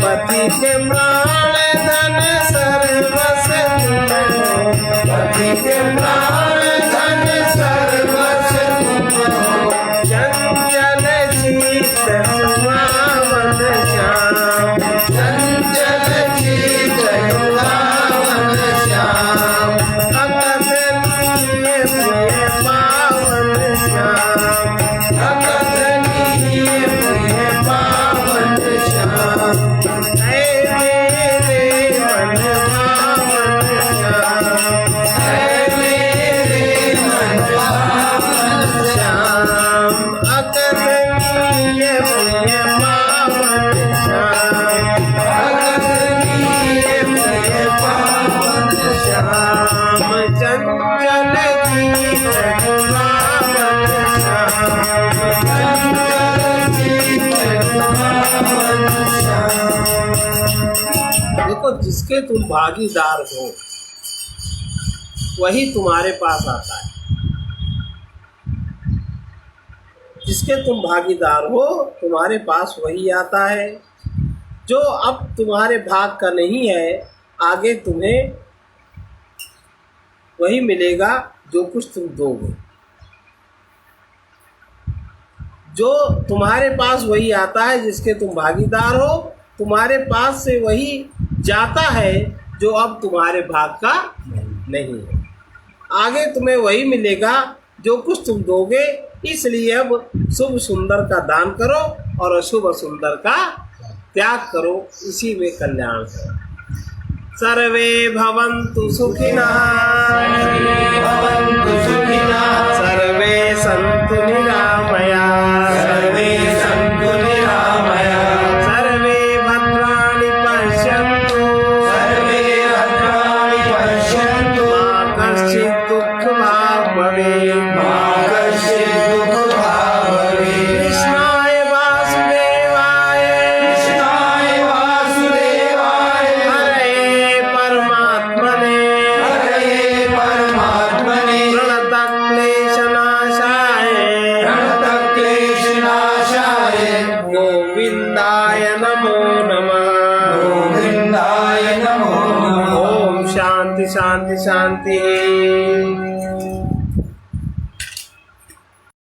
पति के प्राण धन सर्वस तुम हो, पति के प्राण धन सर्वस्व तुम हो, चंचल चित्त सुहावन श्याम, चंचल चित्त पावन श्याम, अकथनीय प्रिय पावन श्याम, अकथनीय प्रिय पावन श्याम, है मेरे मन भावन श्याम, है मेरे मन भावन श्याम, अकथनीय प्रिय पावन श्याम, अकथनीय प्रिय पावन श्याम, चंचल चित्त गुणावन श्याम, चंचल चित्त पावन श्याम। देखो जिसके तुम भागीदार हो वही तुम्हारे पास आता है, जिसके तुम भागीदार हो तुम्हारे पास वही आता है। जो अब तुम्हारे भाग का नहीं है आगे तुम्हें वही मिलेगा जो कुछ तुम दोगे। जो तुम्हारे पास वही आता है जिसके तुम भागीदार हो, तुम्हारे पास से वही जाता है जो अब तुम्हारे भाग का नहीं है। आगे तुम्हें वही मिलेगा जो कुछ तुम दोगे। इसलिए अब शुभ सुंदर का दान करो और अशुभ सुंदर का त्याग करो, इसी में कल्याण है। सर्वे भवन्तु सुखिनः, सर्वे भवन्तु सुखिनः, सर्वे सन्तु निरामयाः, सर्वे सन्तु निरामयाः, सर्वे भद्राणि पश्यन्तु, सर्वे भद्राणि पश्यन्तु, मा कश्चित् दुःखभाग् भवेत्, मा कश्चित् दुःखभाग् भवेत्। कृष्णाय वासुदेवाय, कृष्णाय वासुदेवाय, हरये परमात्मने, हरये परमात्मने, प्रणतक्लेशनाशाय, प्रणतक्लेशनाशाय, गोविन्दाय नमो नमः। गोविन्दाय नमो नमः। ओम शांति शांति शांति।